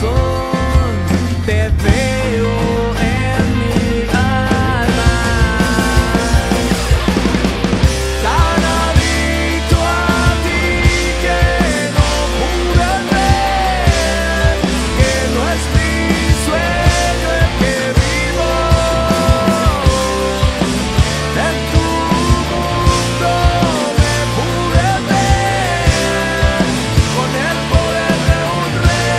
corazón, te veo en mi alma. Tan adicto a ti que no pude ver que no es mi sueño el que vivo. En tu mundo me pude ver con el poder de un rey.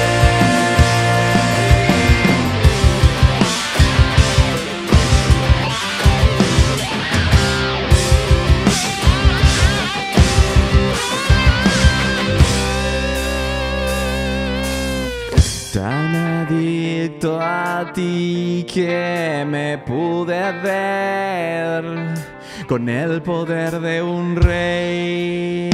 Tan adicto a ti que me pude ver con el poder de un rey.